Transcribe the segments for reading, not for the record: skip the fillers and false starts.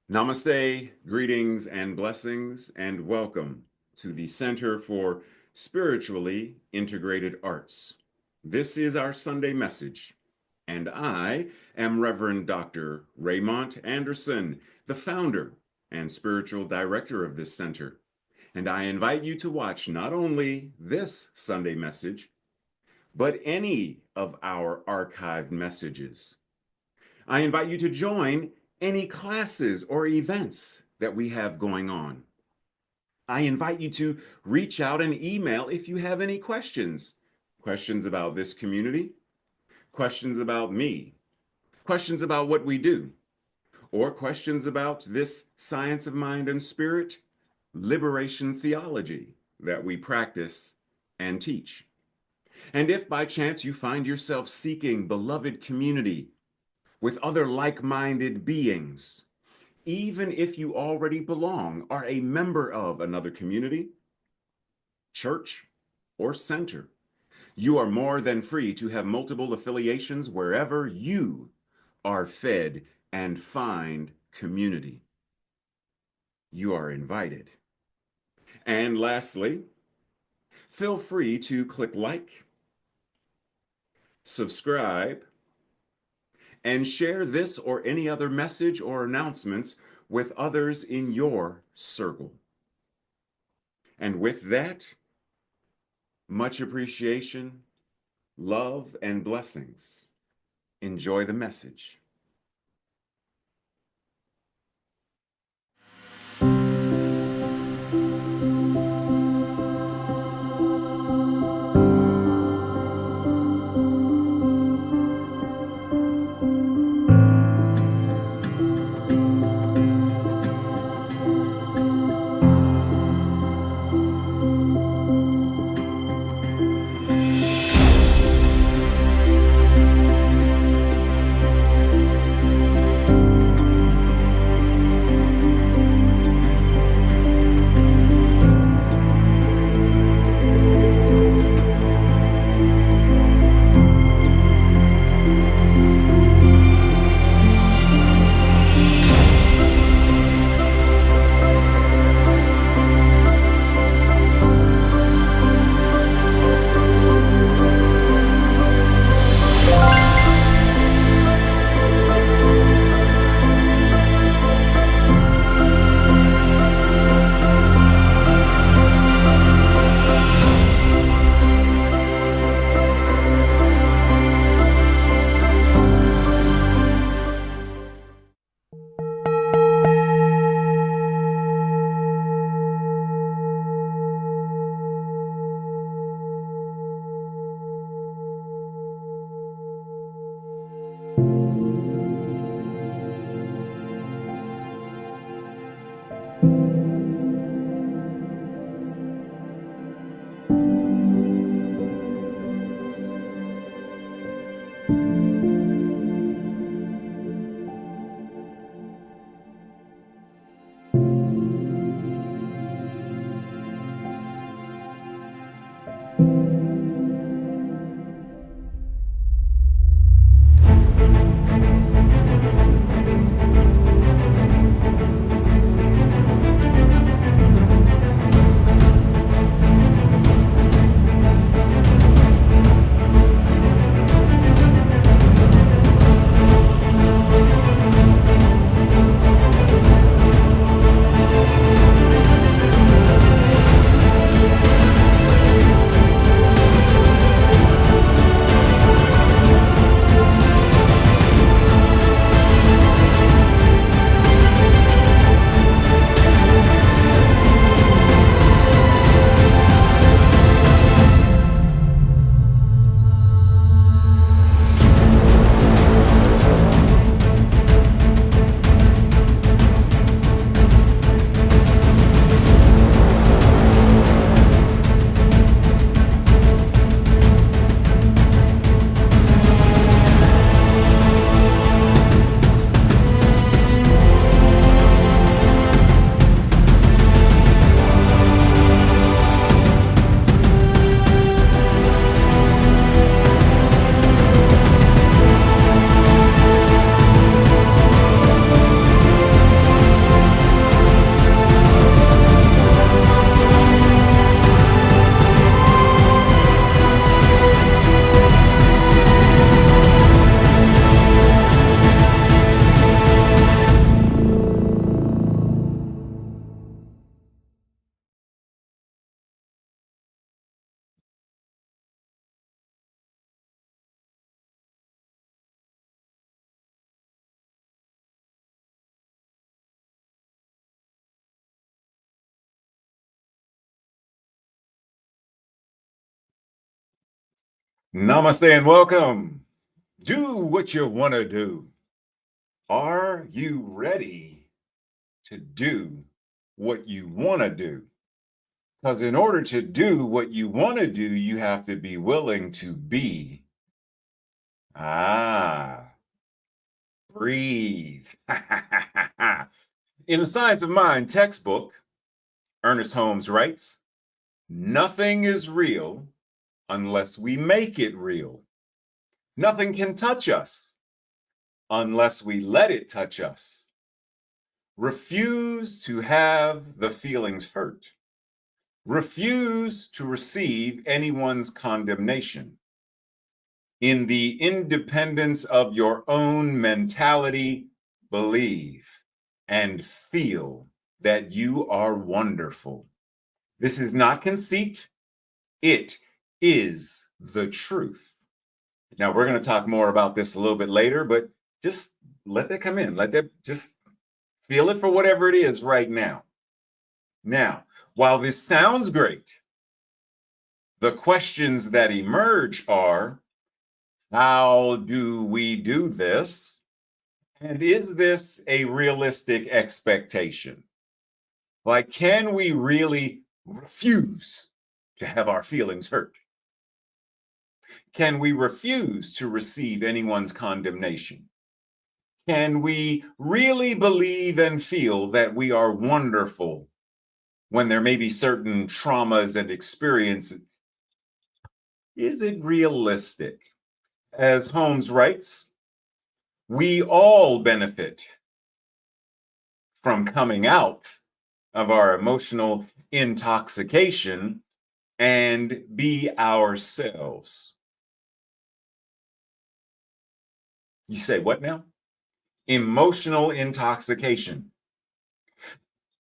Namaste, greetings and blessings, and welcome to the Center for Spiritually Integrated Arts. This is our Sunday message, and I am Reverend Dr. Raymont Anderson, the founder and spiritual director of this center. And I invite you to watch not only this Sunday message, but any of our archived messages. I invite you to join any classes or events that we have going on. I invite you to reach out and email if you have any questions. Questions about this community, questions about me, questions about what we do, or questions about this science of mind and spirit, liberation theology that we practice and teach. And if by chance you find yourself seeking beloved community with other like-minded beings, even if you already belong, are a member of another community, church, or center, you are more than free to have multiple affiliations wherever you are fed and find community. You are invited. And lastly, feel free to click like, subscribe, and share this or any other message or announcements with others in your circle. And with that, much appreciation, love, and blessings. Enjoy the message. Namaste and welcome. Do what you want to do. Are you ready to do what you want to do? Because in order to do what you want to do, you have to be willing to be. Breathe. In the Science of Mind textbook, Ernest Holmes writes, nothing is real unless we make it real. Nothing can touch us unless we let it touch us. Refuse to have the feelings hurt. Refuse to receive anyone's condemnation. In the independence of your own mentality, believe and feel that you are wonderful. This is not conceit. It is the truth. Now, we're going to talk more about this a little bit later, but just let that come in. Let that just feel it for whatever it is right now. Now, while this sounds great, the questions that emerge are, how do we do this? And is this a realistic expectation? Like, can we really refuse to have our feelings hurt? Can we refuse to receive anyone's condemnation? Can we really believe and feel that we are wonderful when there may be certain traumas and experiences? Is it realistic? As Holmes writes, we all benefit from coming out of our emotional intoxication and be ourselves. You say, what now? Emotional intoxication.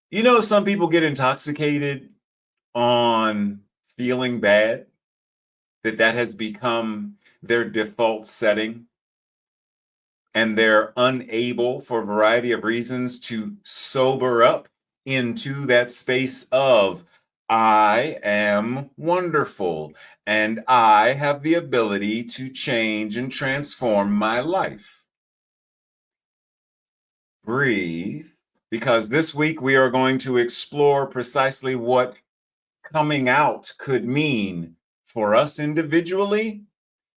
You know, some people get intoxicated on feeling bad, that has become their default setting, and they're unable, for a variety of reasons, to sober up into that space of, I am wonderful, and I have the ability to change and transform my life. Breathe, because this week we are going to explore precisely what coming out could mean for us individually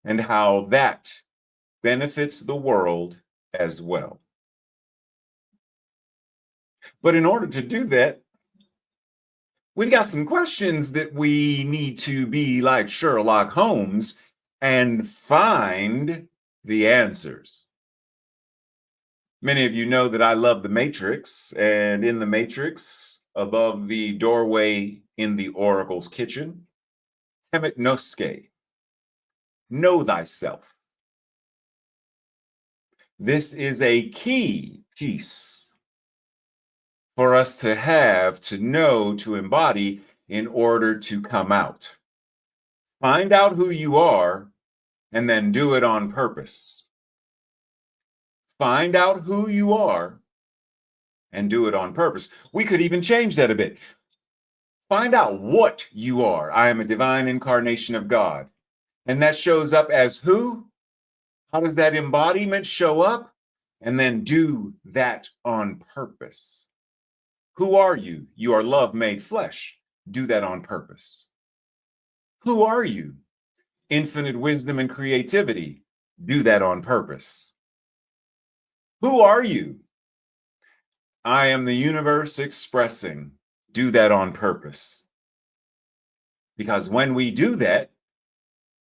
and how that benefits the world as well. But in order to do that, we've got some questions that we need to be like Sherlock Holmes and find the answers. Many of you know that I love the Matrix, and in the Matrix, above the doorway in the Oracle's kitchen, temet nosce, know thyself. This is a key piece for us to have, to know, to embody in order to come out. Find out who you are and then do it on purpose. Find out who you are and do it on purpose. We could even change that a bit. Find out what you are. I am a divine incarnation of God. And that shows up as who? How does that embodiment show up? And then do that on purpose. Who are you? You are love made flesh. Do that on purpose. Who are you? Infinite wisdom and creativity. Do that on purpose. Who are you? I am the universe expressing. Do that on purpose. Because when we do that,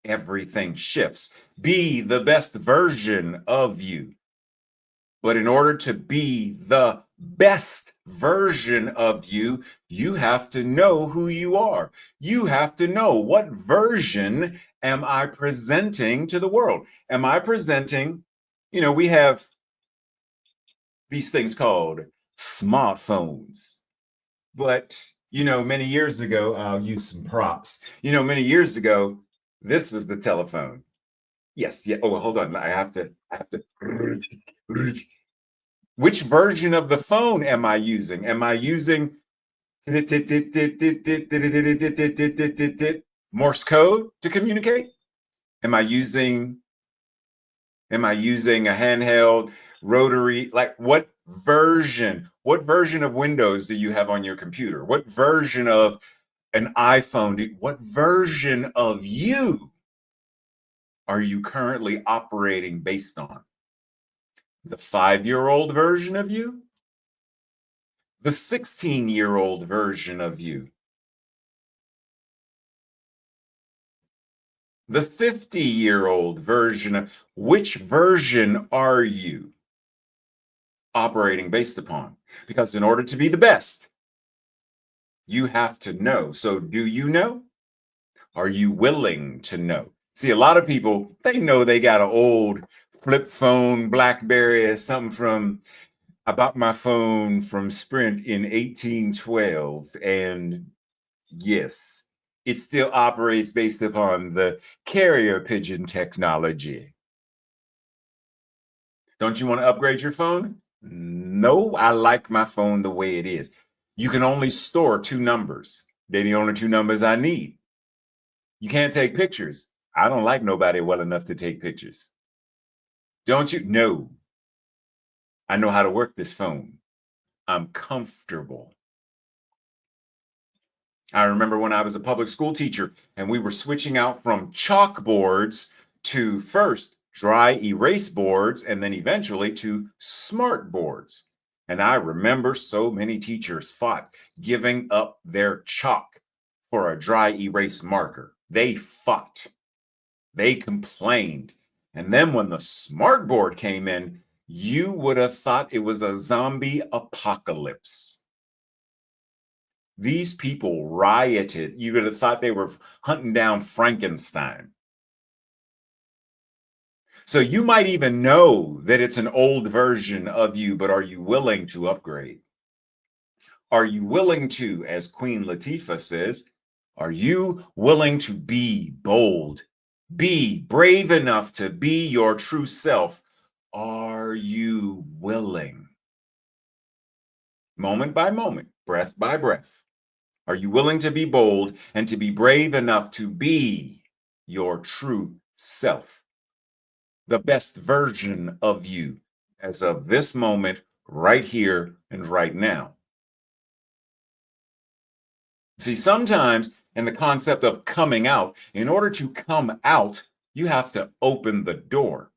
everything shifts. Be the best version of you. But in order to be the best version of you, you have to know who you are. You have to know, what version am I presenting to the world? Am I presenting, we have these things called smartphones. But, many years ago, I'll use some props. Many years ago, this was the telephone. Yes, yeah. Oh, hold on. I have to. Which version of the phone am I using? Am I using Morse code to communicate? Am I using Am I using a handheld, rotary? Like what version of Windows do you have on your computer? What version of an iPhone? What version of you are you currently operating based on? The 5-year-old version of you? The 16-year-old version of you? The 50-year-old version of which version are you operating based upon? Because in order to be the best, you have to know. So, do you know? Are you willing to know? See, a lot of people, they know they got an old flip phone, Blackberry, or something from, I bought my phone from Sprint in 1812. And yes, it still operates based upon the carrier pigeon technology. Don't you want to upgrade your phone? No, I like my phone the way it is. You can only store 2 numbers. They're the only 2 numbers I need. You can't take pictures. I don't like nobody well enough to take pictures. Don't you? No, I know how to work this phone. I'm comfortable. I remember when I was a public school teacher and we were switching out from chalkboards to first dry erase boards and then eventually to smart boards. And I remember so many teachers fought giving up their chalk for a dry erase marker. They fought, they complained. And then when the smart board came in, you would have thought it was a zombie apocalypse. These people rioted. You would have thought they were hunting down Frankenstein. So you might even know that it's an old version of you, but are you willing to upgrade? Are you willing to, as Queen Latifah says, are you willing to be bold? Be brave enough to be your true self. Are you willing? Moment by moment, breath by breath. Are you willing to be bold and to be brave enough to be your true self? The best version of you as of this moment, right here and right now. See, sometimes in the concept of coming out, in order to come out, you have to open the door.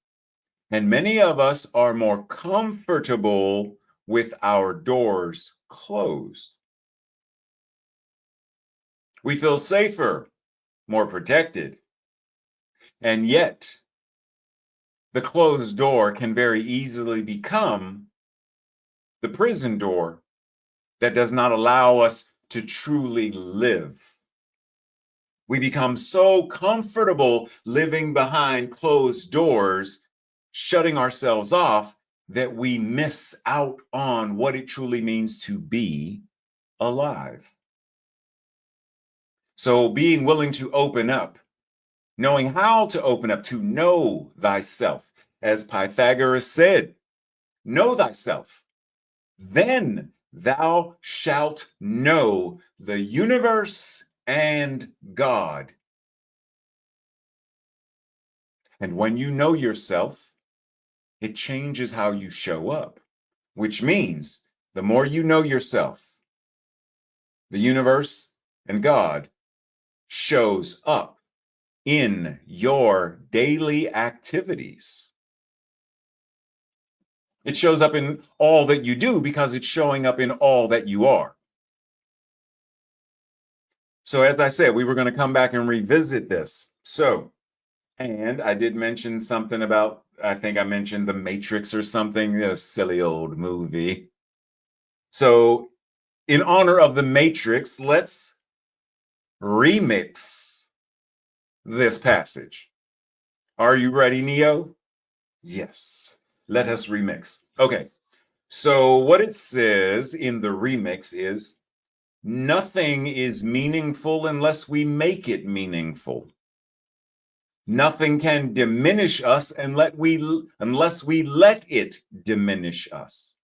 And many of us are more comfortable with our doors closed. We feel safer, more protected. And yet, the closed door can very easily become the prison door that does not allow us to truly live. We become so comfortable living behind closed doors, shutting ourselves off, that we miss out on what it truly means to be alive. So, being willing to open up, knowing how to open up, to know thyself, as Pythagoras said, know thyself. Then thou shalt know the universe and God. And when you know yourself, it changes how you show up, which means the more you know yourself, the universe and God shows up in your daily activities. It shows up in all that you do because it's showing up in all that you are. So, as I said, we were going to come back and revisit this. So, and I did mention something about, I think I mentioned The Matrix or something, a silly old movie. So, in honor of The Matrix, let's remix this passage. Are you ready, Neo? Yes. Let us remix. Okay. So, what it says in the remix is nothing is meaningful unless we make it meaningful. Nothing can diminish us unless we let it diminish us.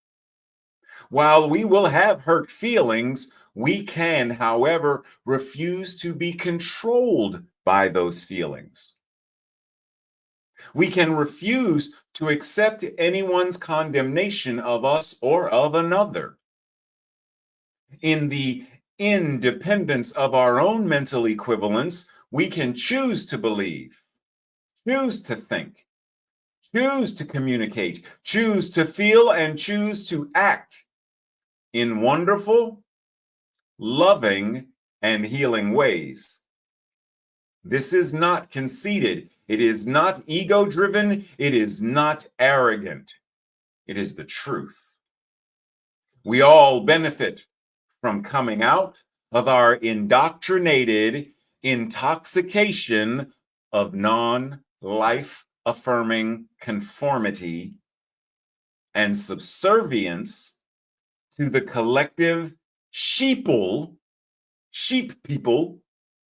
While we will have hurt feelings, we can, however, refuse to be controlled by those feelings. We can refuse to accept anyone's condemnation of us or of another. In the independence of our own mental equivalence, we can choose to believe, choose to think, choose to communicate, choose to feel, and choose to act in wonderful, loving, and healing ways. This is not conceited. It is not ego-driven. It is not arrogant. It is the truth. We all benefit from coming out of our indoctrinated intoxication of non-life affirming conformity and subservience to the collective sheep people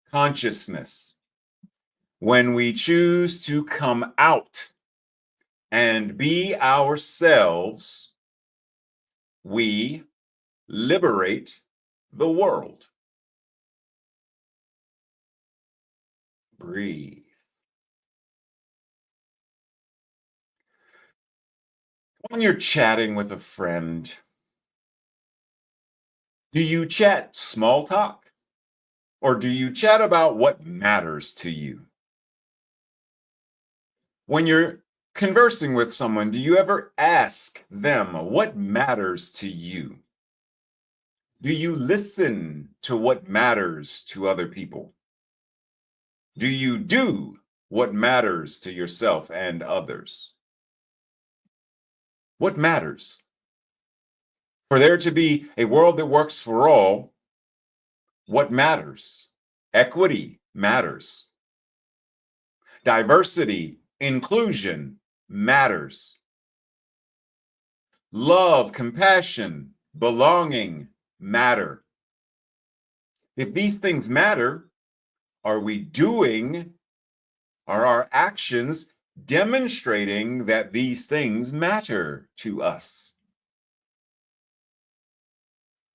consciousness. When we choose to come out and be ourselves, we liberate the world. Breathe. When you're chatting with a friend, do you chat small talk or do you chat about what matters to you? When you're conversing with someone, do you ever ask them what matters to you? Do you listen to what matters to other people? Do you do what matters to yourself and others? What matters? For there to be a world that works for all, what matters? Equity matters. Diversity, inclusion matters. Love, compassion, belonging matter. If these things matter, are our actions demonstrating that these things matter to us?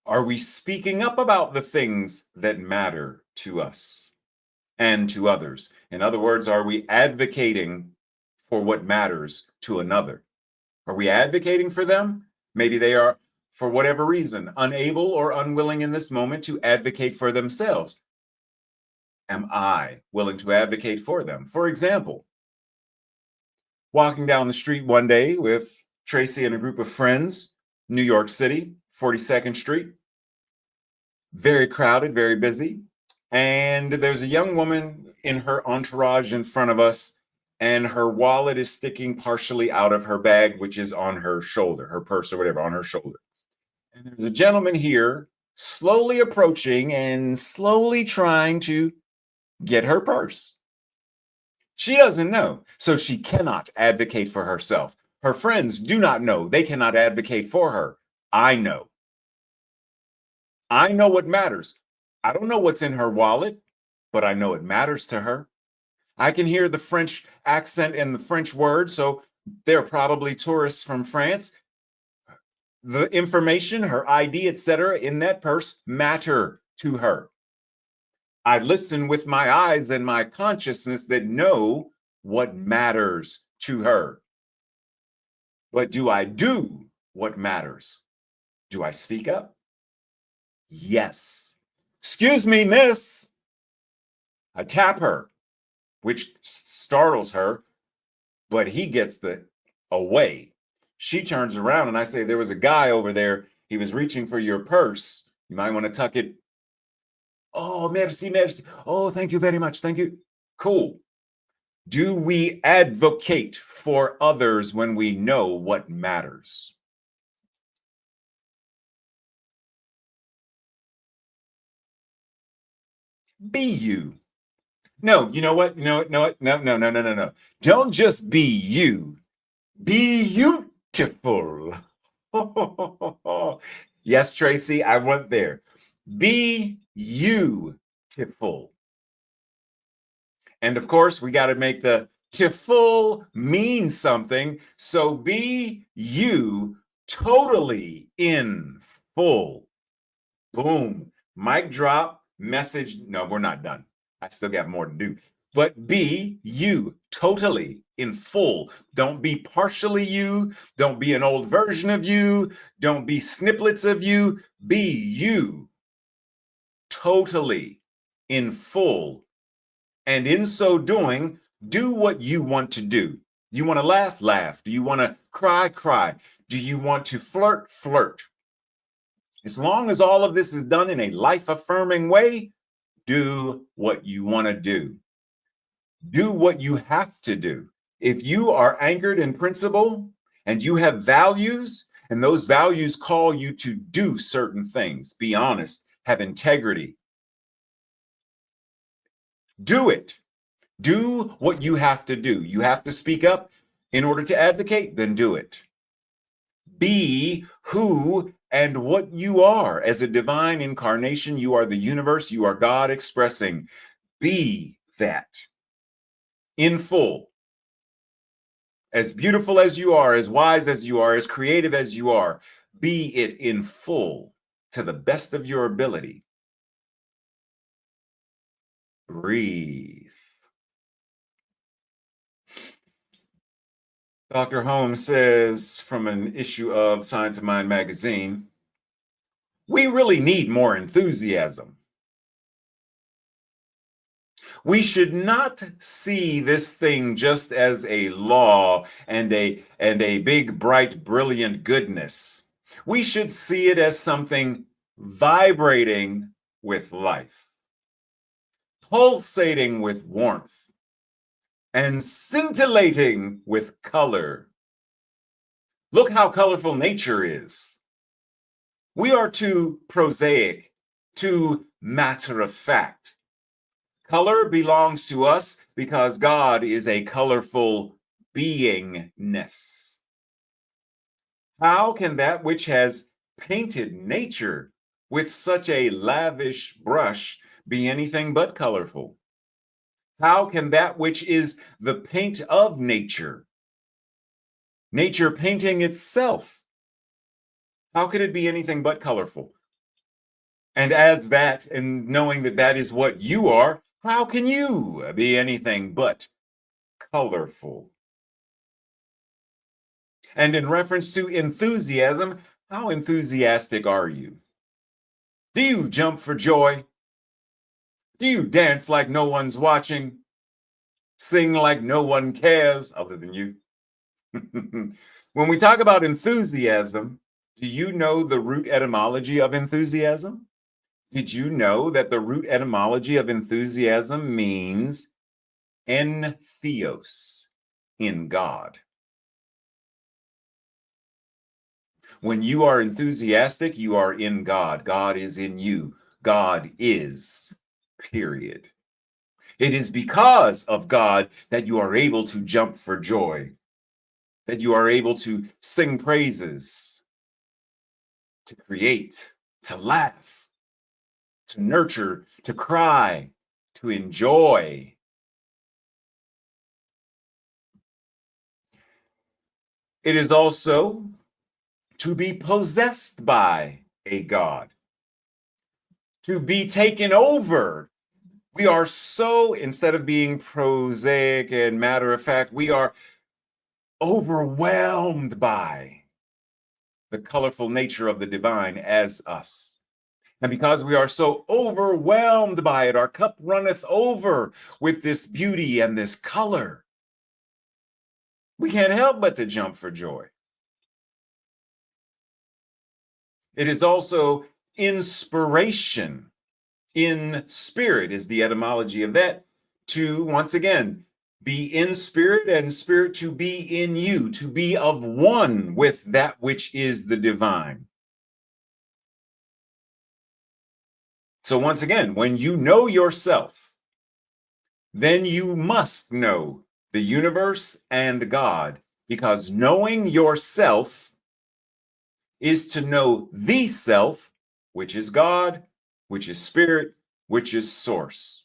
Are we speaking up about the things that matter to us and to others? In other words, are we advocating for what matters to another? Are we advocating for them? Maybe they are, for whatever reason, unable or unwilling in this moment to advocate for themselves. Am I willing to advocate for them? For example, walking down the street one day with Tracy and a group of friends, New York City, 42nd Street. Very crowded, very busy. And there's a young woman in her entourage in front of us, and her wallet is sticking partially out of her bag, which is on her shoulder, her purse or whatever, on her shoulder. And there's a gentleman here slowly approaching and slowly trying to get her purse. She doesn't know, so she cannot advocate for herself. Her friends do not know. They cannot advocate for her. I know. I know what matters. I don't know what's in her wallet, but I know it matters to her. I can hear the French accent and the French words, so they're probably tourists from France. The information, her ID, etc., in that purse matter to her. I listen with my eyes and my consciousness that know what matters to her. But do I do what matters? Do I speak up? Yes. Excuse me, miss. I tap her, which startles her, but he gets the away. She turns around and I say, there was a guy over there. He was reaching for your purse. You might want to tuck it. Oh, merci, merci. Oh, thank you very much. Thank you. Cool. Do we advocate for others when we know what matters? Be you. No, you know what? You know what? No, no, no, no, no, no, no. Don't just be you. Be beautiful. Yes, Tracy, I went there. Be beautiful. And of course, we got to make the tiful mean something. So be you totally in full. Boom. Mic drop, message. No, we're not done. I still got more to do. But be you totally, in full. Don't be partially you. Don't be an old version of you. Don't be snippets of you. Be you. Totally, in full. And in so doing, do what you want to do. You want to laugh? Laugh. Do you want to cry? Cry. Do you want to flirt? Flirt. As long as all of this is done in a life-affirming way, do what you want to do. Do what you have to do. If you are anchored in principle and you have values, and those values call you to do certain things, be honest, have integrity, do it. Do what you have to do. You have to speak up in order to advocate, then do it. Be who and what you are. As a divine incarnation, you are the universe, you are God expressing. Be that in full. As beautiful as you are, as wise as you are, as creative as you are, be it in full to the best of your ability. Breathe. Dr. Holmes says from an issue of Science of Mind magazine, we really need more enthusiasm. We should not see this thing just as a law and a big, bright, brilliant goodness. We should see it as something vibrating with life, pulsating with warmth, and scintillating with color. Look how colorful nature is. We are too prosaic, too matter of fact. Color belongs to us because God is a colorful beingness. How can that which has painted nature with such a lavish brush be anything but colorful? How can that which is the paint of nature, nature painting itself, how could it be anything but colorful? And as that, and knowing that that is what you are, how can you be anything but colorful? And in reference to enthusiasm, how enthusiastic are you? Do you jump for joy? Do you dance like no one's watching? Sing like no one cares other than you? When we talk about enthusiasm, do you know the root etymology of enthusiasm? Did you know that the root etymology of enthusiasm means entheos, in God? When you are enthusiastic, you are in God. God is in you. God is, period. It is because of God that you are able to jump for joy, that you are able to sing praises, to create, to laugh, to nurture, to cry, to enjoy. It is also to be possessed by a God, to be taken over. We are so, instead of being prosaic and matter of fact, we are overwhelmed by the colorful nature of the divine as us. And because we are so overwhelmed by it, our cup runneth over with this beauty and this color. We can't help but to jump for joy. It is also inspiration. In spirit is the etymology of that. To, once again, be in spirit and spirit to be in you, to be of one with that which is the divine. So once again, when you know yourself, then you must know the universe and God, because knowing yourself is to know the self, which is God, which is spirit, which is source.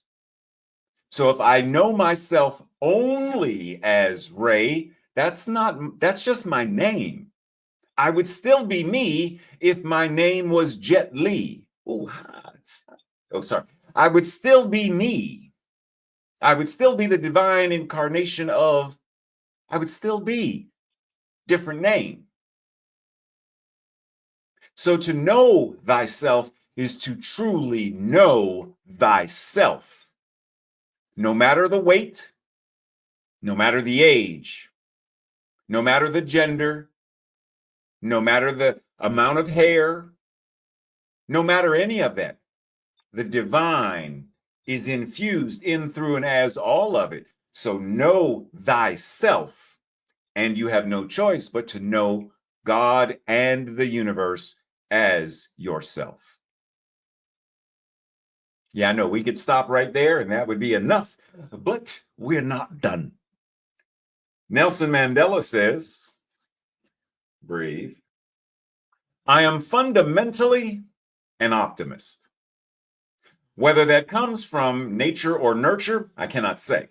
So if I know myself only as Ray, that's just my name. I would still be me if my name was Jet Li. Oh, sorry. I would still be me I would still be the divine incarnation of, I would still be different name. So to know thyself is to truly know thyself. No matter the weight, no matter the age, no matter the gender, no matter the amount of hair, no matter any of that, the divine is infused in, through, and as all of it. So know thyself, and you have no choice but to know God and the universe as yourself. Yeah, I know we could stop right there and that would be enough, but we're not done. Nelson Mandela says, breathe, I am fundamentally an optimist. Whether that comes from nature or nurture, I cannot say.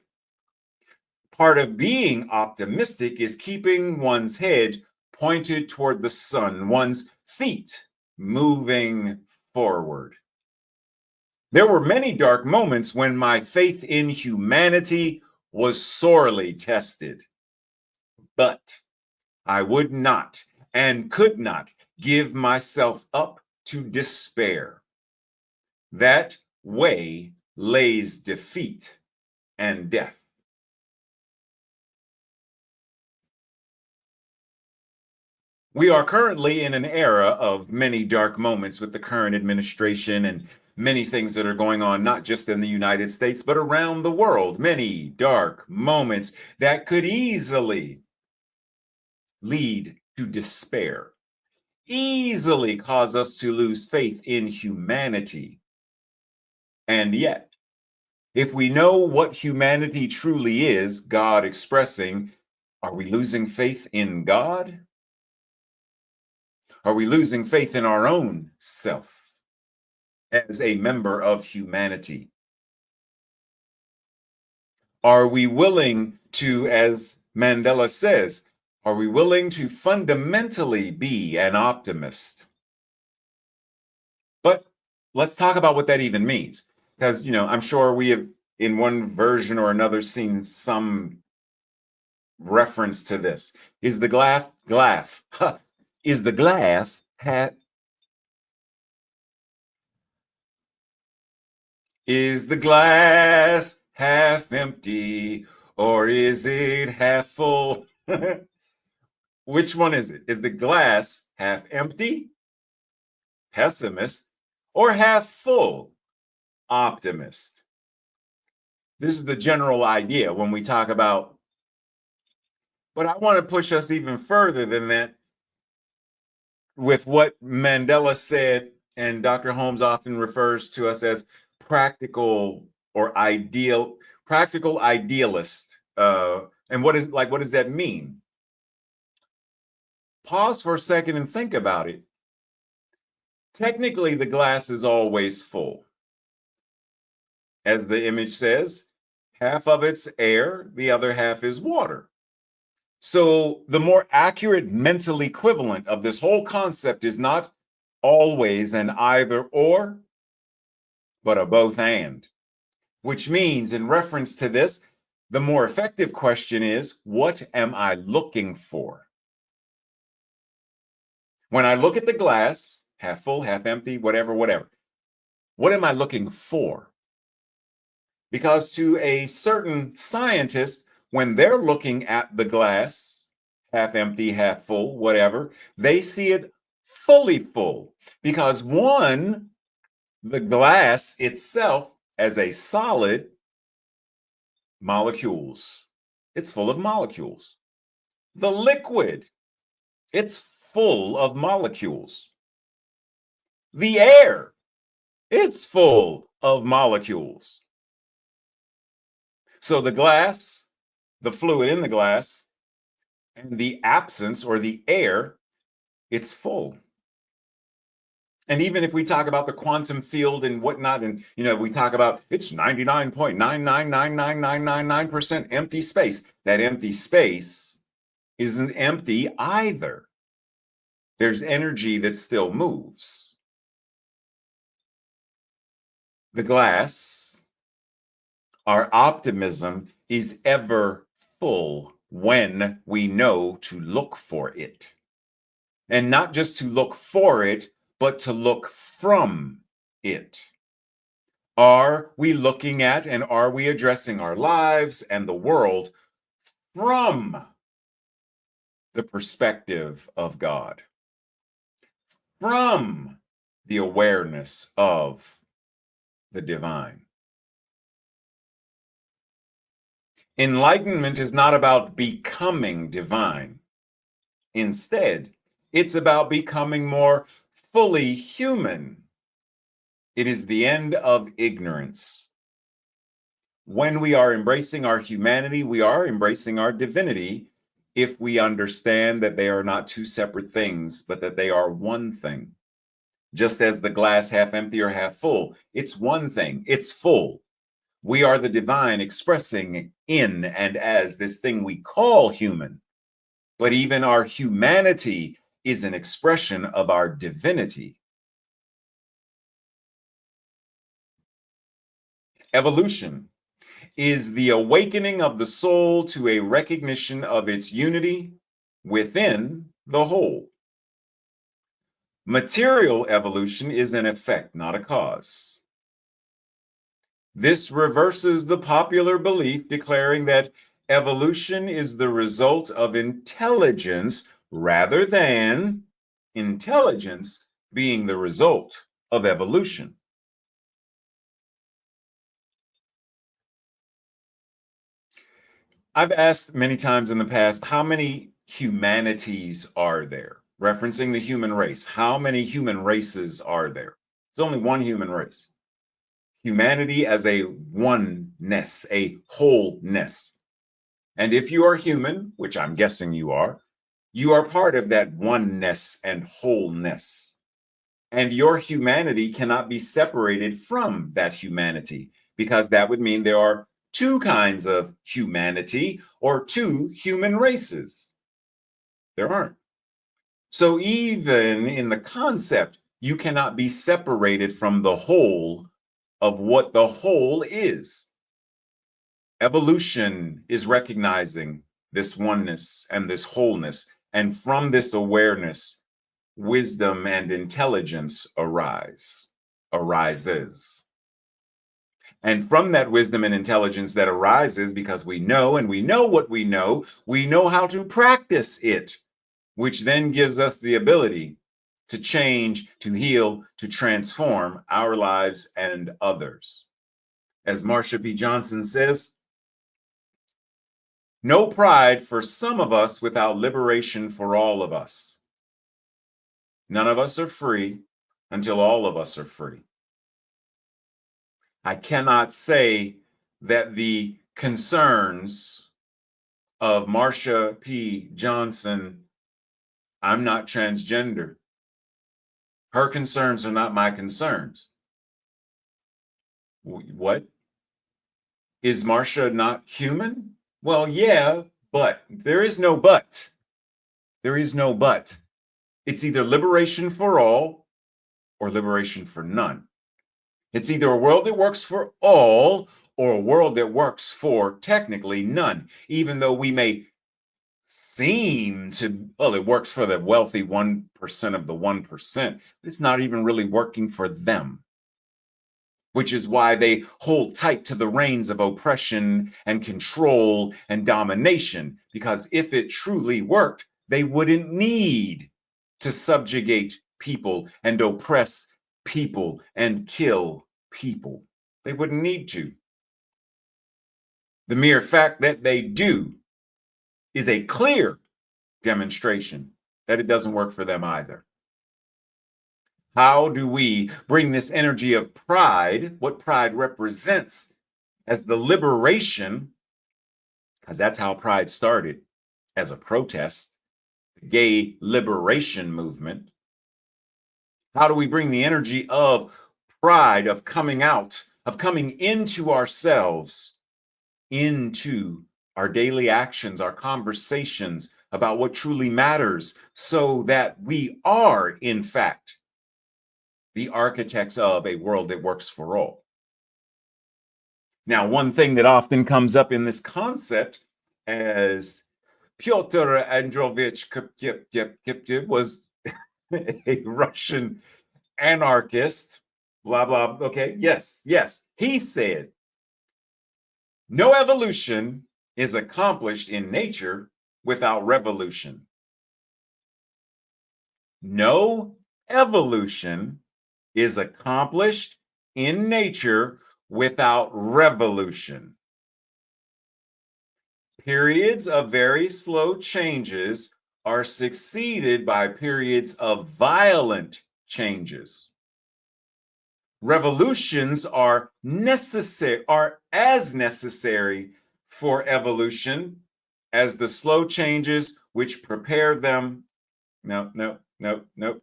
Part of being optimistic is keeping one's head pointed toward the sun, one's feet moving forward. There were many dark moments when my faith in humanity was sorely tested, but I would not and could not give myself up to despair. That way lays defeat and death. We are currently in an era of many dark moments with the current administration and many things that are going on, not just in the United States, but around the world. Many dark moments that could easily lead to despair, easily cause us to lose faith in humanity. And yet, if we know what humanity truly is, God expressing, are we losing faith in God? Are we losing faith in our own self as a member of humanity? Are we willing to, as Mandela says, are we willing to fundamentally be an optimist? But let's talk about what that even means. Because, I'm sure we have, in one version or another, seen some reference to this. Is the is the glass half, is the glass half empty or is it half full? Which one is it? Is the glass half empty, pessimist, or half full, optimist? This is the general idea when we talk about, but I want to push us even further than that with what Mandela said, and Dr. Holmes often refers to us as practical or practical idealist. And what does that mean? Pause for a second and think about it. Technically, the glass is always full. As the image says, half of it's air, the other half is water. So the more accurate mental equivalent of this whole concept is not always an either or, but a both and. Which means, in reference to this, the more effective question is, what am I looking for? When I look at the glass, half full, half empty, whatever, what am I looking for? Because to a certain scientist, when they're looking at the glass, half empty, half full, whatever, they see it fully full. Because one, the glass itself as a solid, molecules. It's full of molecules. The liquid, it's full of molecules. The air, it's full of molecules. So the glass, the fluid in the glass, and the absence or the air, it's full. And even if we talk about the quantum field and whatnot, and we talk about it's 99.9999999% empty space. That empty space isn't empty either. There's energy that still moves. The glass Our optimism is ever full when we know to look for it. And not just to look for it, but to look from it. Are we looking at and are we addressing our lives and the world from the perspective of God, from the awareness of the divine? Enlightenment is not about becoming divine. Instead, it's about becoming more fully human. It is the end of ignorance. When we are embracing our humanity, we are embracing our divinity if we understand that they are not two separate things, but that they are one thing. Just as the glass half empty or half full, it's one thing, it's full. We are the divine expressing in and as this thing we call human. But even our humanity is an expression of our divinity. Evolution is the awakening of the soul to a recognition of its unity within the whole. Material evolution is an effect, not a cause. This reverses the popular belief declaring that evolution is the result of intelligence rather than intelligence being the result of evolution. I've asked many times in the past, how many humanities are there? Referencing the human race. How many human races are there? It's only one human race. Humanity as a oneness, a wholeness. And if you are human, which I'm guessing you are part of that oneness and wholeness. And your humanity cannot be separated from that humanity, because that would mean there are two kinds of humanity or two human races. There aren't. So even in the concept, you cannot be separated from the whole of what the whole is. Evolution is recognizing this oneness and this wholeness, and from this awareness, wisdom and intelligence arises. And from that wisdom and intelligence that arises, because we know and we know what we know how to practice it, which then gives us the ability to change, to heal, to transform our lives and others. As Marsha P. Johnson says, no pride for some of us without liberation for all of us. None of us are free until all of us are free. I cannot say that the concerns of Marsha P. Johnson, I'm not transgender. Her concerns are not my concerns. What? Is Marsha not human? Well, yeah, but there is no but. There is no but. It's either liberation for all or liberation for none. It's either a world that works for all or a world that works for technically none, even though we may seem to, well, it works for the wealthy 1% of the 1%. It's not even really working for them, which is why they hold tight to the reins of oppression and control and domination, because if it truly worked, they wouldn't need to subjugate people and oppress people and kill people. They wouldn't need to. The mere fact that they do is a clear demonstration that it doesn't work for them either. How do we bring this energy of pride, what pride represents, as the liberation, because that's how pride started, as a protest, the gay liberation movement. How do we bring the energy of pride, of coming out, of coming into ourselves, into our daily actions, our conversations about what truly matters, so that we are, in fact, the architects of a world that works for all? Now, one thing that often comes up in this concept as Pyotr Androvich Kipyip was a Russian anarchist, blah, blah. Okay, yes. He said, no evolution is accomplished in nature without revolution. No evolution is accomplished in nature without revolution. Periods of very slow changes are succeeded by periods of violent changes. Revolutions are as necessary for evolution as the slow changes which prepare them. No,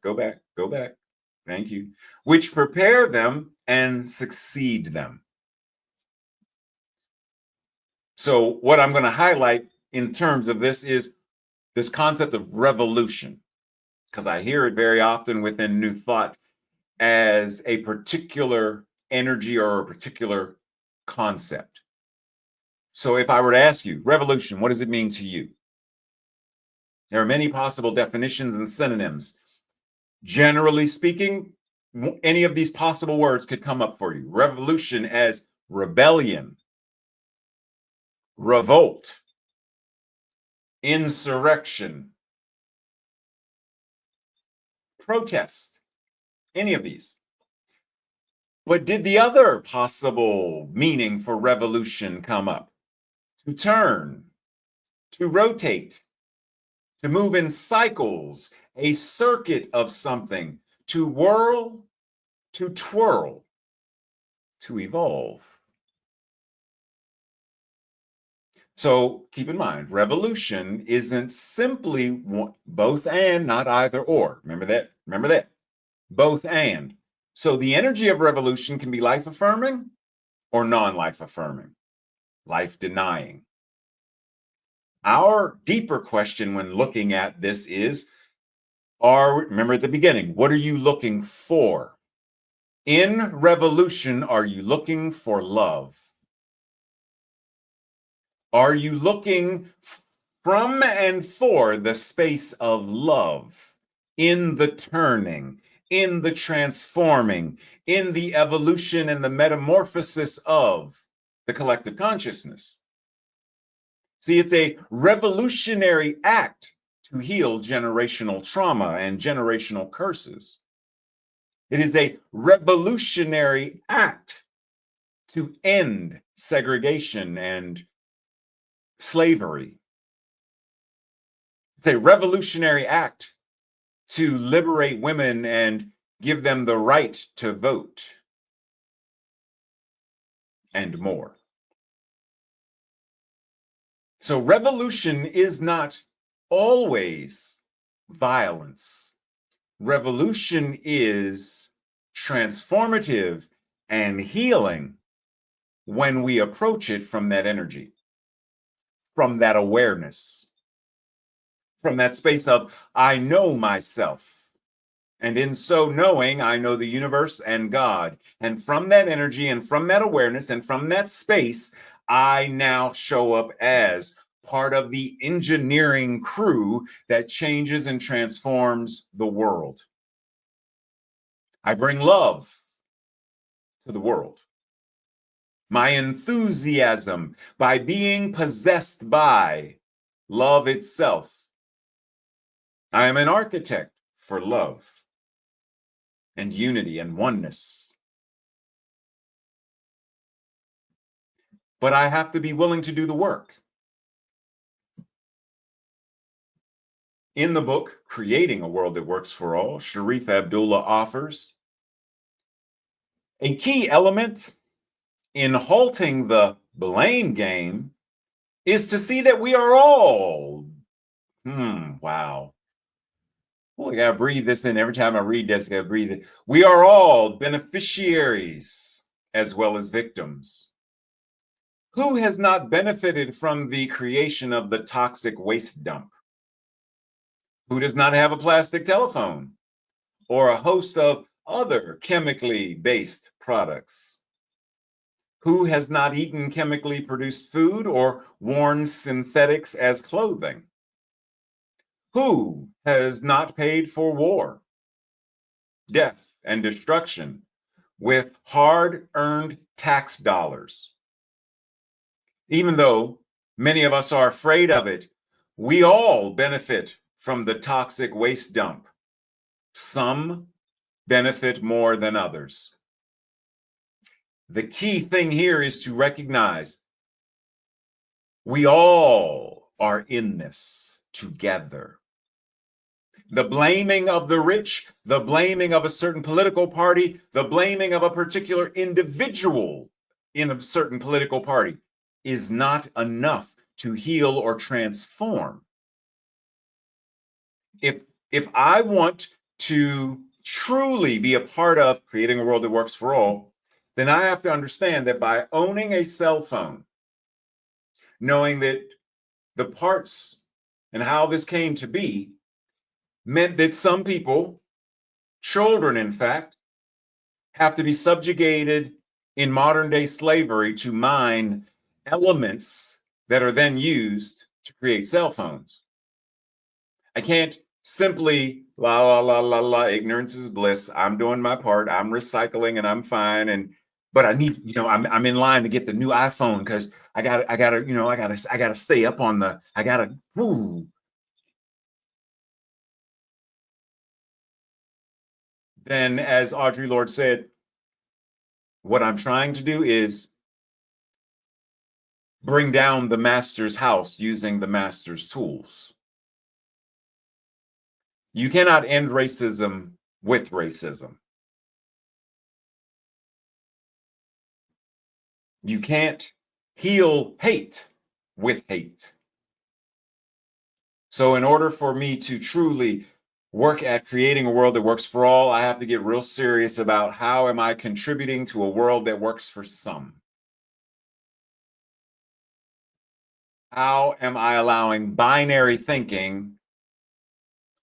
go back. Thank you. Which prepare them and succeed them. So what I'm going to highlight in terms of this is this concept of revolution, because I hear it very often within New Thought as a particular energy or a particular concept. So if I were to ask you, revolution, what does it mean to you? There are many possible definitions and synonyms. Generally speaking, any of these possible words could come up for you. Revolution as rebellion, revolt, insurrection, protest, any of these. But did the other possible meaning for revolution come up? To turn, to rotate, to move in cycles, a circuit of something, to whirl, to twirl, to evolve. So keep in mind, revolution isn't simply both and, not either or. Remember that? Both and. So the energy of revolution can be life affirming or non-life affirming, life denying. Our deeper question when looking at this is, remember at the beginning, what are you looking for? In revolution, are you looking for love? Are you looking from and for the space of love in the turning, in the transforming, in the evolution and the metamorphosis of the collective consciousness? See, it's a revolutionary act to heal generational trauma and generational curses. It is a revolutionary act to end segregation and slavery. It's a revolutionary act to liberate women and give them the right to vote and more. So revolution is not always violence. Revolution is transformative and healing when we approach it from that energy, from that awareness, from that space of, I know myself. And in so knowing, I know the universe and God. And from that energy and from that awareness and from that space, I now show up as part of the engineering crew that changes and transforms the world. I bring love to the world. My enthusiasm by being possessed by love itself. I am an architect for love and unity and oneness. But I have to be willing to do the work. In the book, Creating a World That Works for All, Sharif Abdullah offers a key element in halting the blame game is to see that we are all, wow. Oh, I gotta breathe this in. Every time I read this, I gotta breathe it. We are all beneficiaries as well as victims. Who has not benefited from the creation of the toxic waste dump? Who does not have a plastic telephone or a host of other chemically based products? Who has not eaten chemically produced food or worn synthetics as clothing? Who has not paid for war, death, and destruction with hard-earned tax dollars? Even though many of us are afraid of it, we all benefit from the toxic waste dump. Some benefit more than others. The key thing here is to recognize we all are in this together. The blaming of the rich, the blaming of a certain political party, the blaming of a particular individual in a certain political party is not enough to heal or transform. If I want to truly be a part of creating a world that works for all, then I have to understand that by owning a cell phone, knowing that the parts and how this came to be meant that some people, children in fact, have to be subjugated in modern day slavery to mine elements that are then used to create cell phones. I can't simply la la la la la, ignorance is bliss. I'm doing my part. I'm recycling and I'm fine. But I need, I'm in line to get the new iPhone because I gotta stay up on the, Then, as Audre Lorde said, what I'm trying to do is bring down the master's house using the master's tools. You cannot end racism with racism. You can't heal hate with hate. So in order for me to truly work at creating a world that works for all, I have to get real serious about how am I contributing to a world that works for some? How am I allowing binary thinking,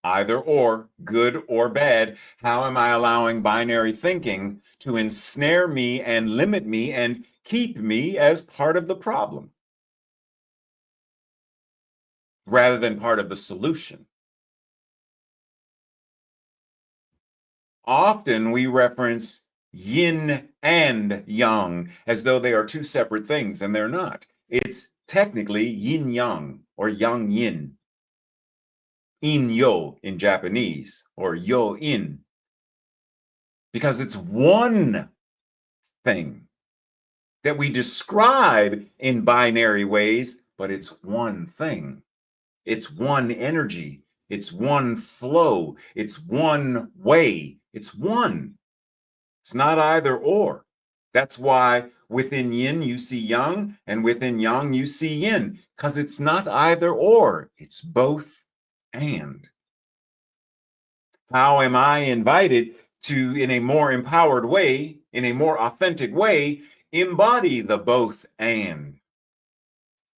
either or, good or bad, how am I allowing binary thinking to ensnare me and limit me and keep me as part of the problem rather than part of the solution? Often we reference yin and yang as though they are two separate things, and they're not. It's technically yin yang or yang yin. In yo in Japanese or yo in, because it's one thing that we describe in binary ways, but it's one thing. It's one energy. It's one flow. It's one way. It's one. It's not either or. That's why within yin you see yang, and within yang you see yin, because it's not either or. It's both and. How am I invited to, in a more empowered way, in a more authentic way, embody the both and,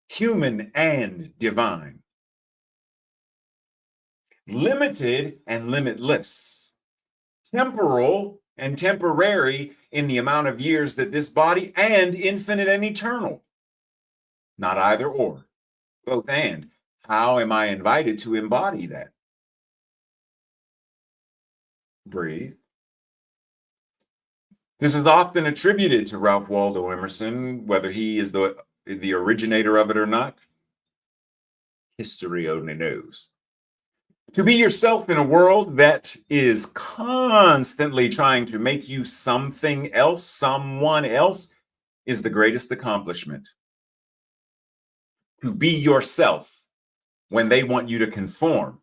human and divine, limited and limitless, temporal and temporary in the amount of years that this body, and infinite and eternal? Not either or, both and. How am I invited to embody that? Breathe. This is often attributed to Ralph Waldo Emerson, whether he is the originator of it or not. History only knows. To be yourself in a world that is constantly trying to make you something else, someone else, is the greatest accomplishment. To be yourself when they want you to conform.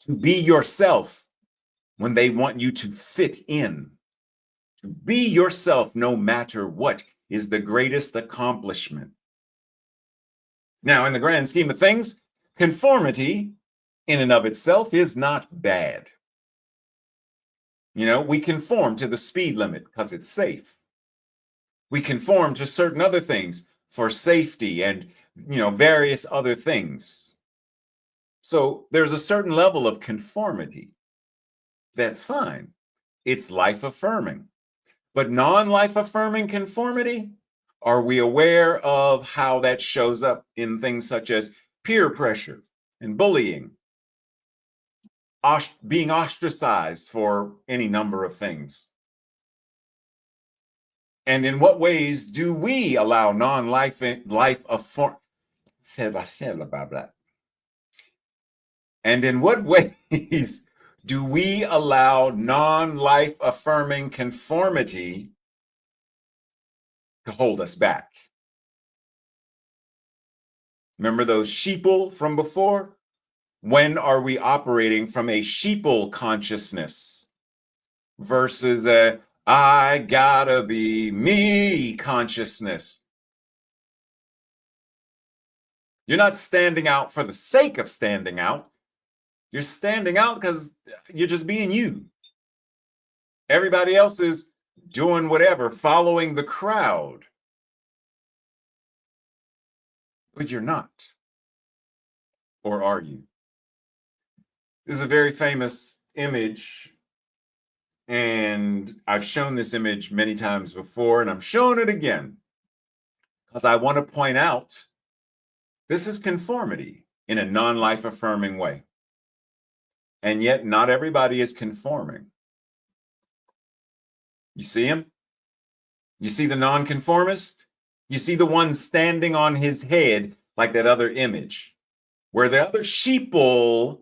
To be yourself when they want you to fit in. To be yourself no matter what is the greatest accomplishment. Now, in the grand scheme of things, conformity in and of itself is not bad. We conform to the speed limit because it's safe. We conform to certain other things for safety and, various other things. So there's a certain level of conformity. That's fine. It's life affirming. But non-life affirming conformity, Are we aware of how that shows up in things such as peer pressure and bullying, being ostracized for any number of things? And in what ways do we allow non-life And in what ways do we allow non-life affirming conformity to hold us back? Remember those sheeple from before? When are we operating from a sheeple consciousness versus a I gotta be me consciousness? You're not standing out for the sake of standing out. You're standing out because you're just being you. Everybody else is doing whatever, following the crowd. But you're not. Or are you? This is a very famous image, and I've shown this image many times before, and I'm showing it again because I want to point out this is conformity in a non-life affirming way. And yet not everybody is conforming. You see him? You see the nonconformist? You see the one standing on his head like that other image, where the other sheeple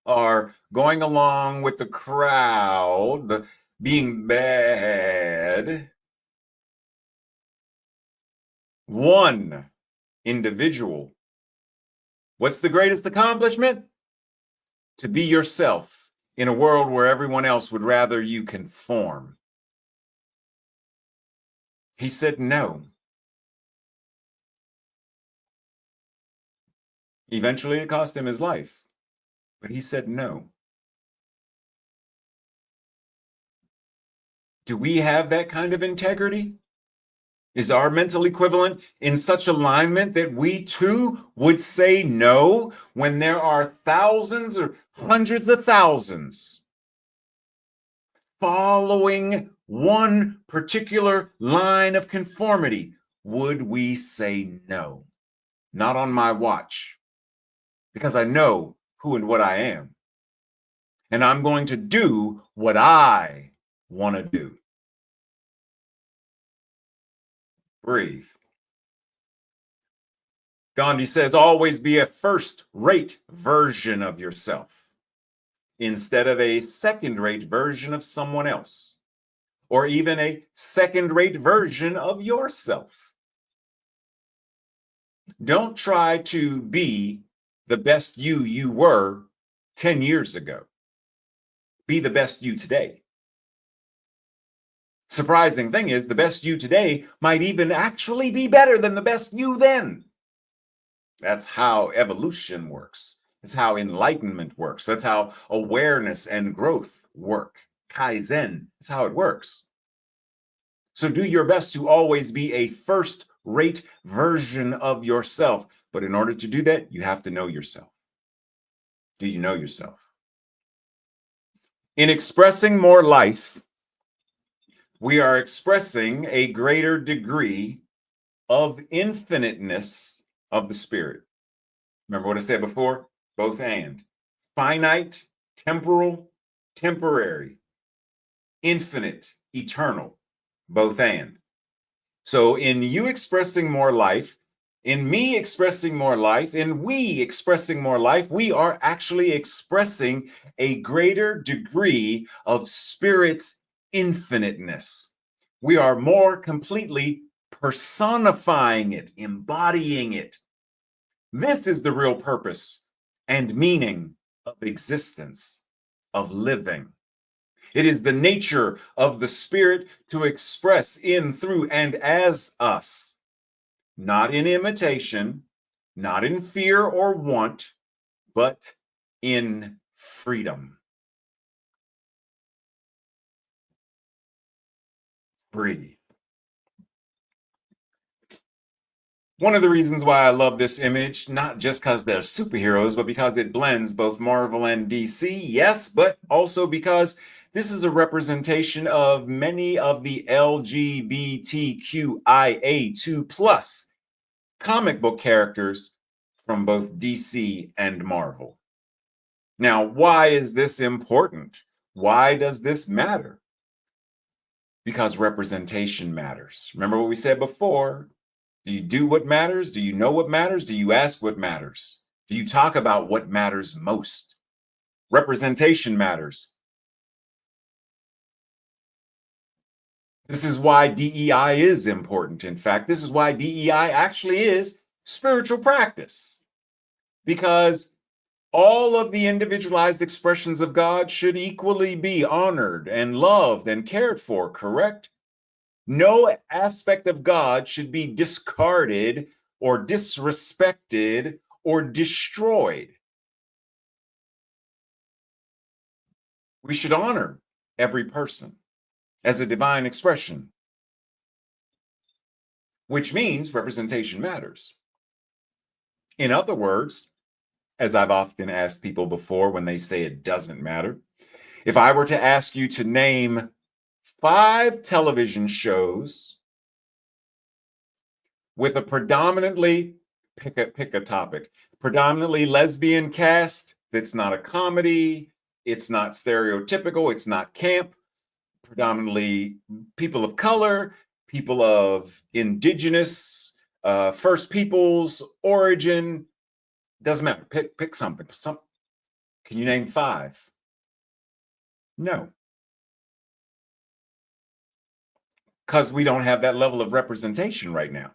are going along with the crowd, being bad. One individual. What's the greatest accomplishment? To be yourself in a world where everyone else would rather you conform. He said no. Eventually, it cost him his life, but he said no. Do we have that kind of integrity? Is our mental equivalent in such alignment that we too would say no when there are thousands or hundreds of thousands following one particular line of conformity? Would we say no? Not on my watch, because I know who and what I am. And I'm going to do what I want to do. Breathe. Gandhi says, always be a first-rate version of yourself instead of a second-rate version of someone else, or even a second-rate version of yourself. Don't try to be the best you were 10 years ago. Be the best you today. Surprising thing is, the best you today might even actually be better than the best you then. That's how evolution works. That's how enlightenment works. That's how awareness and growth work. Kaizen, that's how it works. So do your best to always be a first-rate version of yourself. But in order to do that, you have to know yourself. Do you know yourself? In expressing more life, we are expressing a greater degree of infiniteness of the spirit. Remember what I said before? Both and. Finite, temporal, temporary. Infinite, eternal. Both and. So in you expressing more life, in me expressing more life, in we expressing more life, we are actually expressing a greater degree of spirit's infiniteness. We are more completely personifying it, embodying it. This is the real purpose and meaning of existence, of living. It is the nature of the spirit to express in, through, and as us, not in imitation, not in fear or want, but in freedom. Breathe. One of the reasons why I love this image, not just because they're superheroes, but because it blends both Marvel and DC, yes, but also because This is a representation of many of the LGBTQIA2 plus comic book characters from both DC and Marvel. Now, why is this important? Why does this matter? Because representation matters. Remember what we said before? Do you do what matters? Do you know what matters? Do you ask what matters? Do you talk about what matters most? Representation matters. This is why DEI is important. In fact, this is why DEI actually is spiritual practice. Because all of the individualized expressions of God should equally be honored and loved and cared for, correct? No aspect of God should be discarded or disrespected or destroyed. We should honor every person as a divine expression, which means representation matters. In other words, as I've often asked people before when they say it doesn't matter, if I were to ask you to name 5 television shows with a predominantly, pick a topic, predominantly lesbian cast that's not a comedy, it's not stereotypical, it's not camp, predominantly people of color, people of indigenous, First Peoples origin, doesn't matter. Pick something. Can you name 5? No, because we don't have that level of representation right now.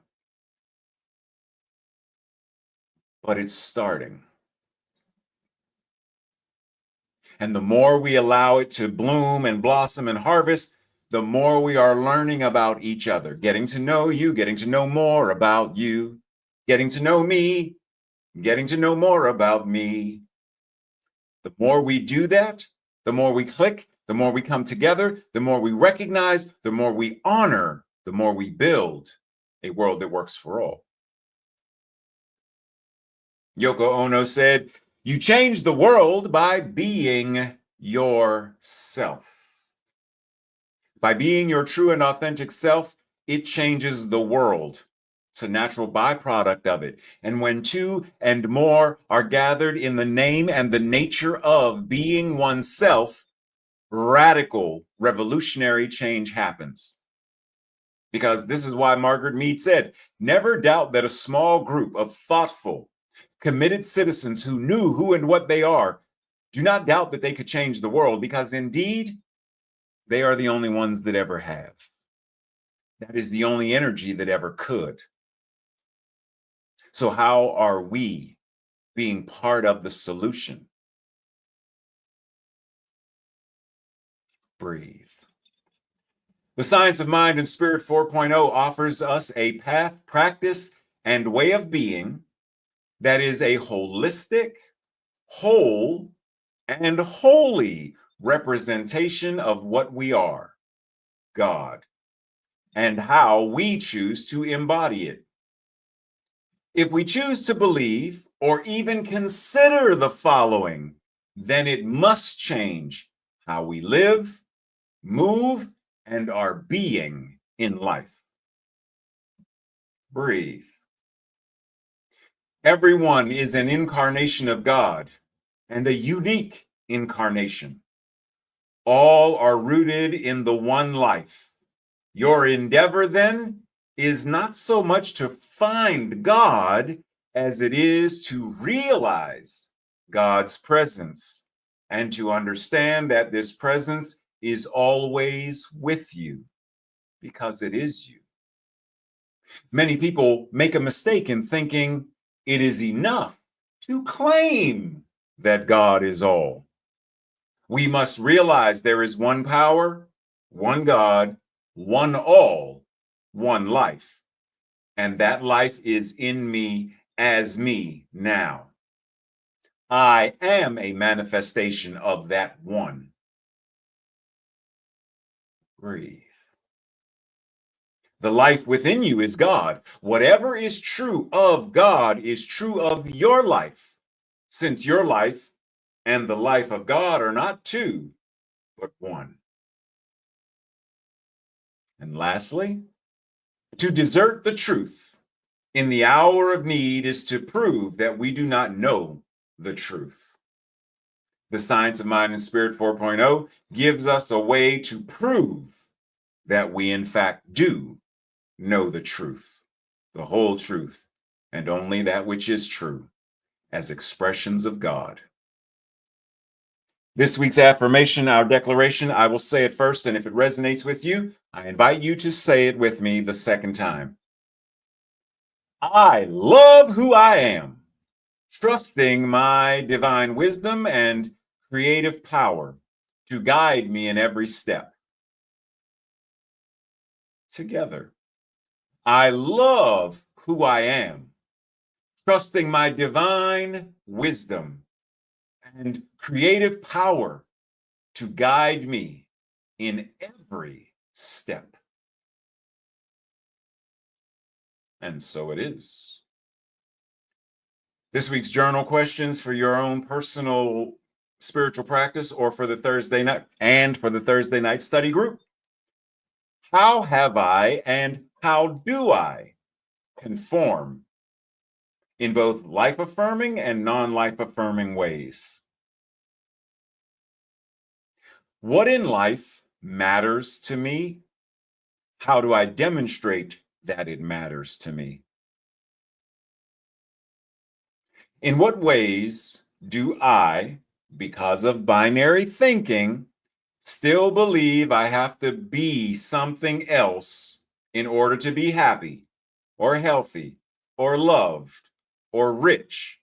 But it's starting. And the more we allow it to bloom and blossom and harvest, the more we are learning about each other, getting to know you, getting to know more about you, getting to know me, getting to know more about me. The more we do that, the more we click, the more we come together, the more we recognize, the more we honor, the more we build a world that works for all. Yoko Ono said, "You change the world by being yourself." By being your true and authentic self, it changes the world. It's a natural byproduct of it. And when 2 and more are gathered in the name and the nature of being oneself, radical, revolutionary change happens. Because this is why Margaret Mead said, "Never doubt that a small group of thoughtful, committed citizens who knew who and what they are, do not doubt that they could change the world, because indeed, they are the only ones that ever have. That is the only energy that ever could." So how are we being part of the solution? Breathe. The Science of Mind and Spirit 4.0 offers us a path, practice, and way of being that is a holistic, whole, and holy representation of what we are, God, and how we choose to embody it. If we choose to believe or even consider the following, then it must change how we live, move, and our being in life. Breathe. Everyone is an incarnation of God and a unique incarnation. All are rooted in the one life. Your endeavor, then, is not so much to find God as it is to realize God's presence and to understand that this presence is always with you, because it is you. Many people make a mistake in thinking it is enough to claim that God is all. We must realize there is one power, one God, one all, one life. And that life is in me as me now. I am a manifestation of that one. Breathe. The life within you is God. Whatever is true of God is true of your life, since your life and the life of God are not 2, but one. And lastly, to desert the truth in the hour of need is to prove that we do not know the truth. The Science of Mind and Spirit 4.0 gives us a way to prove that we, in fact, do know the truth, the whole truth, and only that which is true as expressions of God. This week's affirmation, our declaration, I will say it first, and if it resonates with you, I invite you to say it with me the second time. I love who I am, trusting my divine wisdom and creative power to guide me in every step. Together, I love who I am, trusting my divine wisdom and creative power to guide me in every step. And so it is. This week's journal questions for your own personal spiritual practice or for the Thursday night study group. How have I and how do I conform in both life affirming and non-life affirming ways? What in life matters to me? How do I demonstrate that it matters to me? In what ways do I, because of binary thinking, still believe I have to be something else in order to be happy or healthy or loved or rich?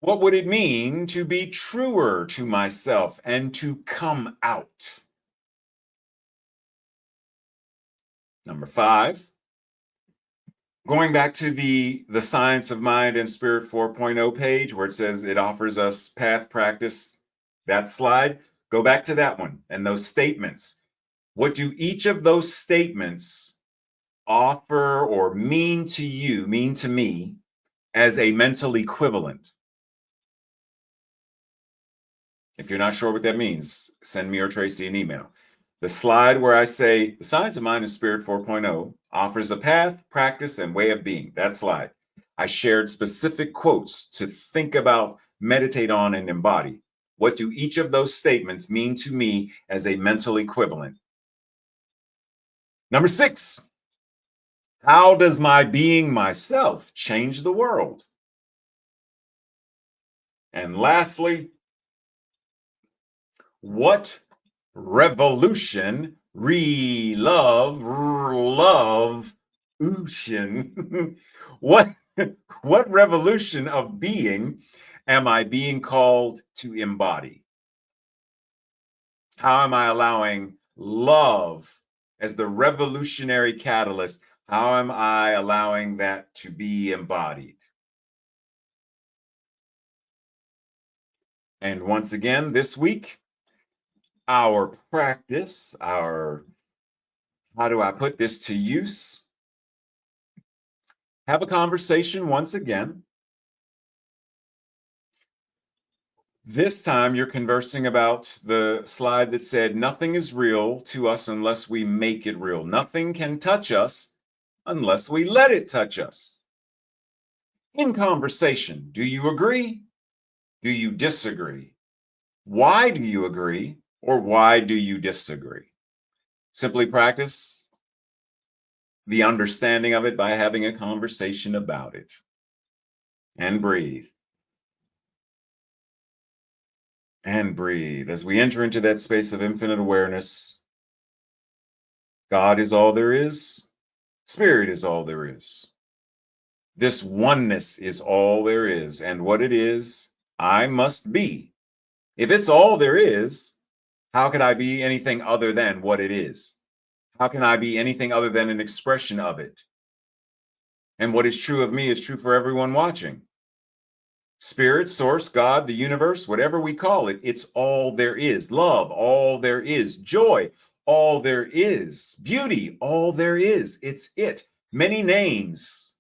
What would it mean to be truer to myself and to come out? Number 5, going back to the Science of Mind and Spirit 4.0 page where it says it offers us path practice, that slide, go back to that one and those statements. What do each of those statements offer or mean to you, mean to me, as a mental equivalent? If you're not sure what that means, send me or Tracy an email. The slide where I say the Science of Mind and Spirit 4.0 offers a path, practice, and way of being. That slide. I shared specific quotes to think about, meditate on, and embody. What do each of those statements mean to me as a mental equivalent? Number 6, how does my being myself change the world? And lastly, what revolution, love, ocean, what revolution of being am I being called to embody? How am I allowing love as the revolutionary catalyst? How am I allowing that to be embodied? And once again, this week, our practice, our how do I put this to use? Have a conversation once again. This time you're conversing about the slide that said, nothing is real to us unless we make it real. Nothing can touch us unless we let it touch us. In conversation, do you agree? Do you disagree? Why do you agree or why do you disagree? Simply practice the understanding of it by having a conversation about it. And breathe. And breathe. As we enter into that space of infinite awareness, God is all there is. Spirit is all there is. This oneness is all there is. And what it is, I must be. If it's all there is, how could I be anything other than what it is? How can I be anything other than an expression of it? And what is true of me is true for everyone watching. Spirit, source, God, the universe, whatever we call it, it's all there is. Love, all there is. Joy, all there is. Beauty, all there is. It's it. Many names,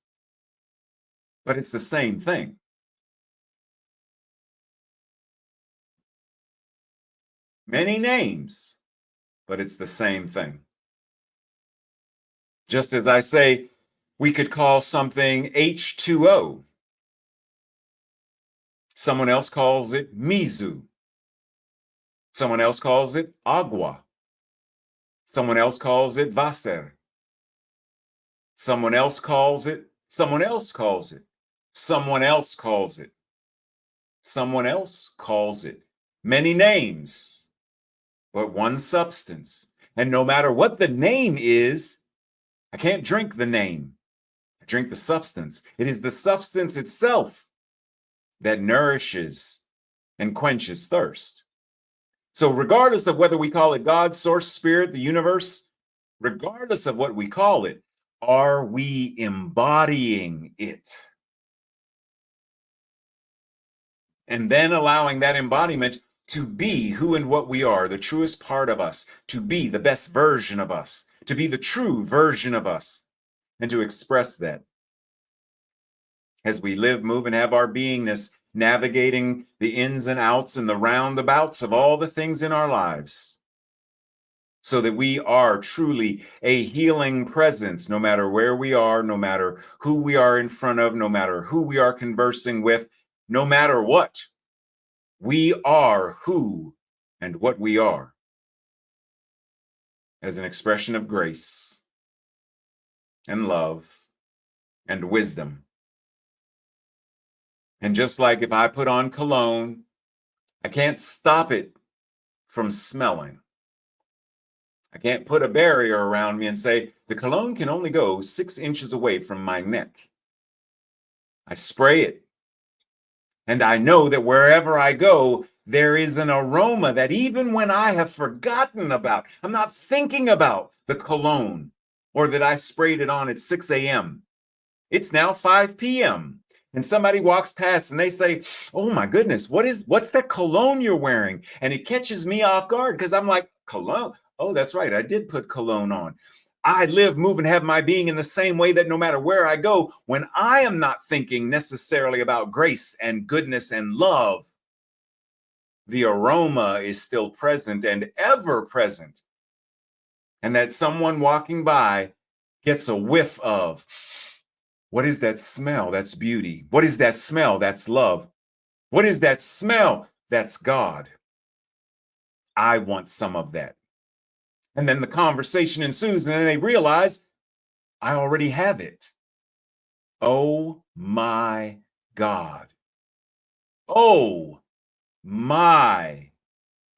but it's the same thing. Many names, but it's the same thing. Just as I say, we could call something H2O. Someone else calls it Mizu. Someone else calls it agua. Someone else calls it Wasser. Someone else calls it, someone else calls it, someone else calls it, someone else calls it. Many names, but one substance. And no matter what the name is, I can't drink the name. I drink the substance. It is the substance itself that nourishes and quenches thirst. So regardless of whether we call it God, source, spirit, the universe, regardless of what we call it, are we embodying it? And then allowing that embodiment to be who and what we are, the truest part of us, to be the best version of us, to be the true version of us, and to express that as we live, move, and have our beingness, navigating the ins and outs and the roundabouts of all the things in our lives, so that we are truly a healing presence, no matter where we are, no matter who we are in front of, no matter who we are conversing with, no matter what. We are who and what we are as an expression of grace and love and wisdom. And just like if I put on cologne, I can't stop it from smelling. I can't put a barrier around me and say, the cologne can only go 6 inches away from my neck. I spray it. And I know that wherever I go, there is an aroma that even when I have forgotten about, I'm not thinking about the cologne or that I sprayed it on at 6 a.m. It's now 5 p.m. And somebody walks past and they say, oh my goodness, what's that cologne you're wearing? And it catches me off guard because I'm like, cologne? Oh, that's right. I did put cologne on. I live, move, and have my being in the same way that no matter where I go, when I am not thinking necessarily about grace and goodness and love, the aroma is still present and ever present. And that someone walking by gets a whiff of, what is that smell? That's beauty. What is that smell? That's love. What is that smell? That's God. I want some of that. And then the conversation ensues, and then they realize, I already have it. Oh my God. Oh my,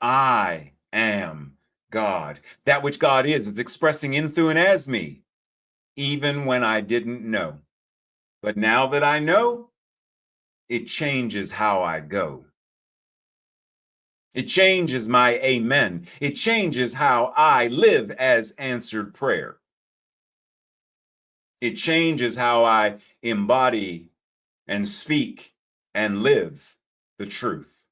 I am God. That which God is expressing in, through, and as me, even when I didn't know. But now that I know, it changes how I go. It changes my amen. It changes how I live as answered prayer. It changes how I embody and speak and live the truth.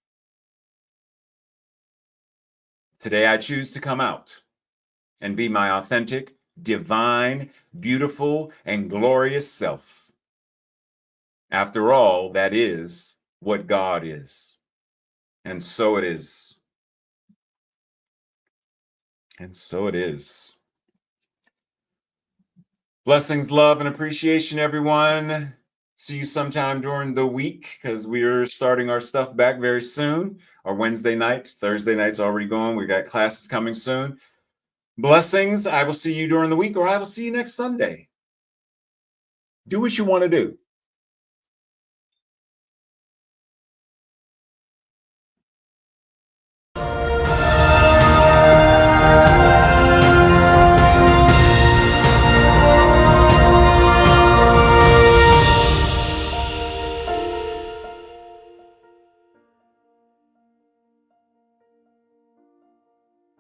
Today I choose to come out and be my authentic, divine, beautiful, and glorious self. After all, that is what God is. And so it is. And so it is. Blessings, love, and appreciation, everyone. See you sometime during the week because we're starting our stuff back very soon. Our Wednesday night, Thursday night's already going. We got classes coming soon. Blessings. I will see you during the week, or I will see you next Sunday. Do what you want to do.